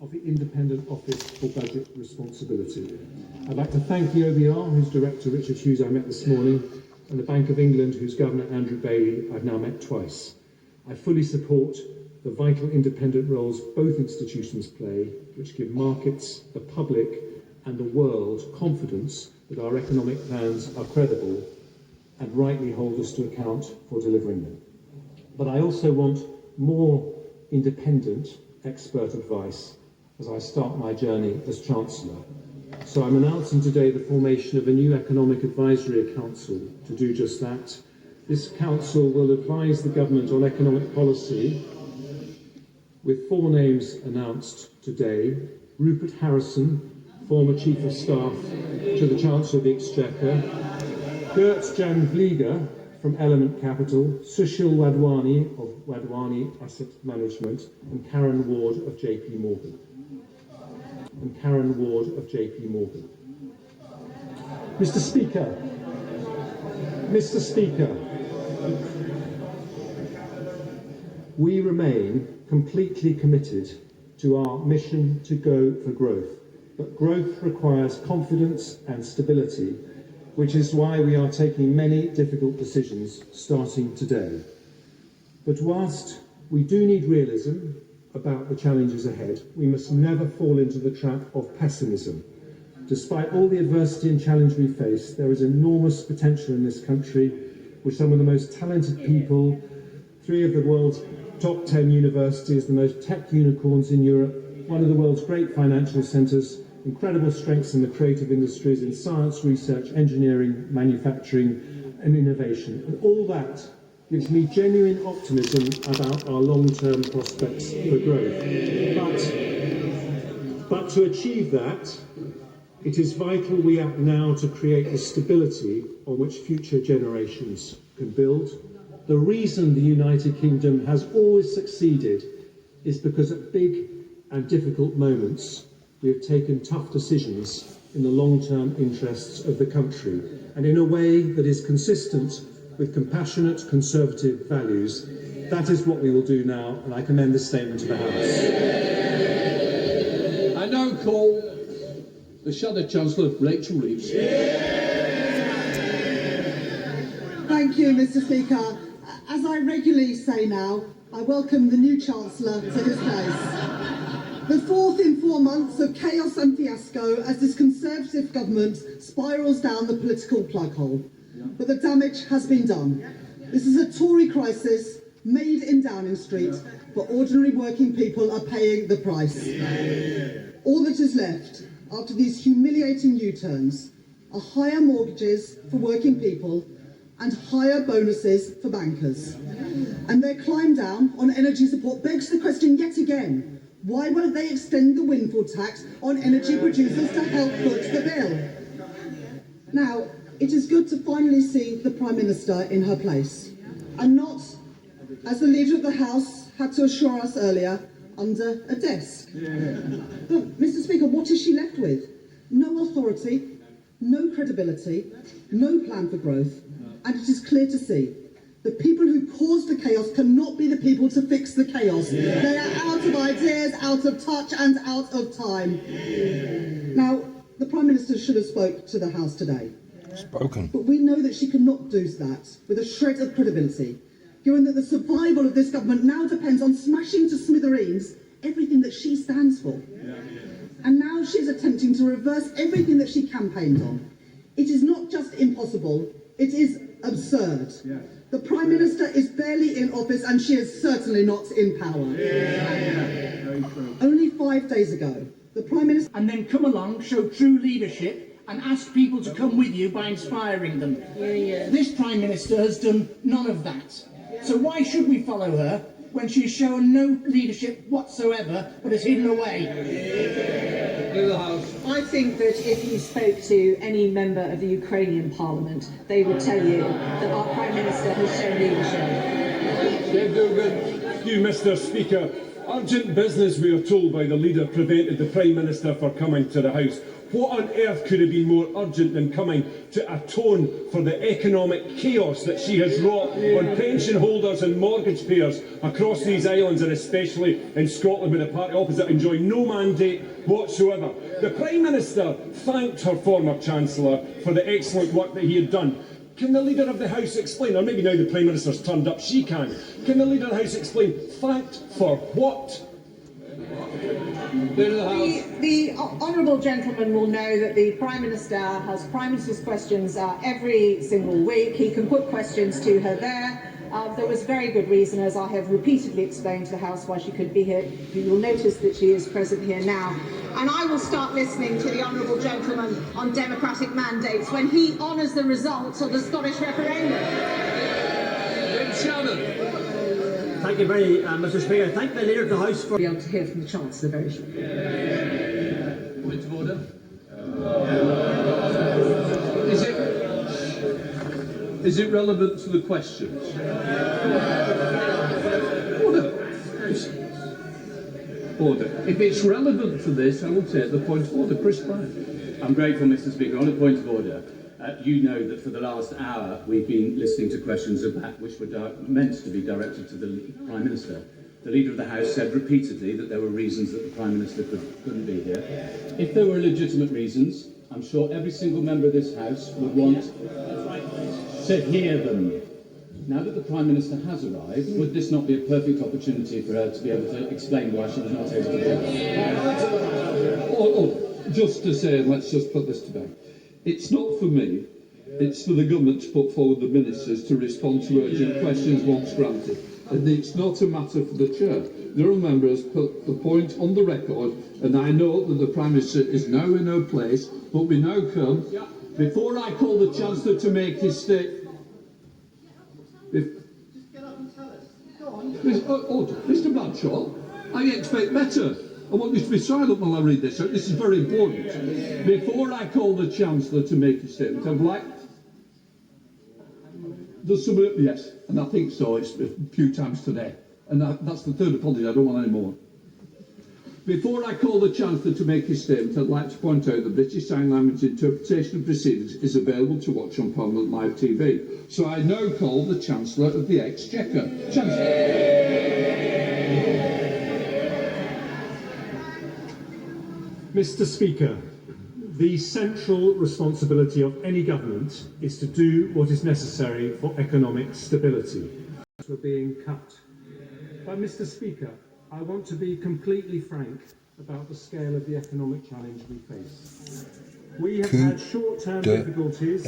of the Independent Office for Budget Responsibility. I'd like to thank the OBR, whose director Richard Hughes I met this morning, and the Bank of England, whose governor Andrew Bailey I've now met twice. I fully support the vital independent roles both institutions play, which give markets, the public and the world confidence that our economic plans are credible and rightly hold us to account for delivering them. But I also want more independent expert advice as I start my journey as Chancellor. So I'm announcing today the formation of a new Economic Advisory Council to do just that. This council will advise the government on economic policy with 4 names announced today: Rupert Harrison, former Chief of Staff to the Chancellor of the Exchequer, Gert-Jan Vlieger from Element Capital, Sushil Wadhwani of Wadhwani Asset Management, and Karen Ward of JPMorgan. Mr. Speaker, we remain completely committed to our mission to go for growth, but growth requires confidence and stability, which is why we are taking many difficult decisions starting today. But whilst we do need realism about the challenges ahead, we must never fall into the trap of pessimism. Despite all the adversity and challenge we face, there is enormous potential in this country with some of the most talented people, 3 of the world's top 10 universities, the most tech unicorns in Europe, one of the world's great financial centres, incredible strengths in the creative industries, in science, research, engineering, manufacturing and innovation. And all that gives me genuine optimism about our long-term prospects for growth. But to achieve that, it is vital we act now to create the stability on which future generations can build. The reason the United Kingdom has always succeeded is because at big and difficult moments we have taken tough decisions in the long-term interests of the country, and in a way that is consistent with compassionate conservative values. That is what we will do now, and I commend this statement to the House. I now call the Shadow Chancellor, Rachel Reeves. Thank you, Mr. Speaker. As I regularly say now, I welcome the new Chancellor to his place. The 4th in 4 months of chaos and fiasco as this Conservative government spirals down the political plug hole. But the damage has been done. This is a Tory crisis made in Downing Street, but ordinary working people are paying the price. All that is left after these humiliating U-turns are higher mortgages for working people and higher bonuses for bankers. And their climb down on energy support begs the question yet again: why won't they extend the windfall tax on energy producers to help foot the bill? Now, it is good to finally see the Prime Minister in her place, and not, as the Leader of the House had to assure us earlier, under a desk. But, Mr. Speaker, what is she left with? No authority, no credibility, no plan for growth, and it is clear to see the people who caused the chaos cannot be the people to fix the chaos. They are out of ideas, out of touch and out of time. Now, the Prime Minister should have spoke to the House today. But we know that she cannot do that with a shred of credibility, given that the survival of this government now depends on smashing to smithereens everything that she stands for. And now she is attempting to reverse everything that she campaigned on. It is not just impossible, it is absurd. The Prime Minister is barely in office and she is certainly not in power. Only 5 days ago, the Prime Minister... And then come along, show true leadership and ask people to come with you by inspiring them. This Prime Minister has done none of that. So why should we follow her when she's shown no leadership whatsoever but has hidden away? I think that if you spoke to any member of the Ukrainian Parliament, they would tell you that our Prime Minister has shown leadership. Thank you, Mr. Speaker. Urgent business, we are told by the leader, prevented the Prime Minister from coming to the House. What on earth could have been more urgent than coming to atone for the economic chaos that she has wrought on pension holders and mortgage payers across these islands, and especially in Scotland, where the party opposite enjoy no mandate whatsoever? The Prime Minister thanked her former Chancellor for the excellent work that he had done. Can the Leader of the House explain, or maybe now the Prime Minister's turned up, she can the Leader of the House explain, thanked for what? The honourable gentleman will know that the Prime Minister has Prime Minister's questions every single week. He can put questions to her there. There was very good reason, as I have repeatedly explained to the House, why she could be here. You will notice that she is present here now. And I will start listening to the honourable gentleman on democratic mandates when he honours the results of the Scottish referendum. Thank you very Mr. Speaker. I thank the Leader of the House for... Be able to hear from the Chancellor very shortly. Point of order. Is it relevant to the questions? Order. If it's relevant to this, I will take the point of order. Chris Bryan. I'm grateful, Mr. Speaker. On a point of order, you know that for the last hour we've been listening to questions about which were meant to be directed to the Prime Minister. The Leader of the House said repeatedly that there were reasons that the Prime Minister couldn't be here. If there were legitimate reasons, I'm sure every single member of this House would want to hear them. Now that the Prime Minister has arrived, would this not be a perfect opportunity for her to be able to explain why she was not able to do it? Just to say, and let's just put this to bed, it's not for me, it's for the government to put forward the ministers to respond to urgent questions once granted. And it's not a matter for the chair. The honourable member has put the point on the record, and I know that the Prime Minister is now in her place, but we now come, before I call the Chancellor to make his statement. Just get up and tell us. Go on. Mr. Bradshaw, I expect better. I want you to be silent while I read this. This is very important. Before I call the Chancellor to make a statement, I'd like... There's some... Yes, and I think so. It's a few times today. And that's the third apology. I don't want any more. Before I call the Chancellor to make his statement, I'd like to point out that British Sign Language interpretation of proceedings is available to watch on Parliament Live TV. So I now call the Chancellor of the Exchequer. Chancellor. Mr. Speaker, the central responsibility of any government is to do what is necessary for economic stability. We're being cut. But Mr. Speaker, I want to be completely frank about the scale of the economic challenge we face. We have had short-term difficulties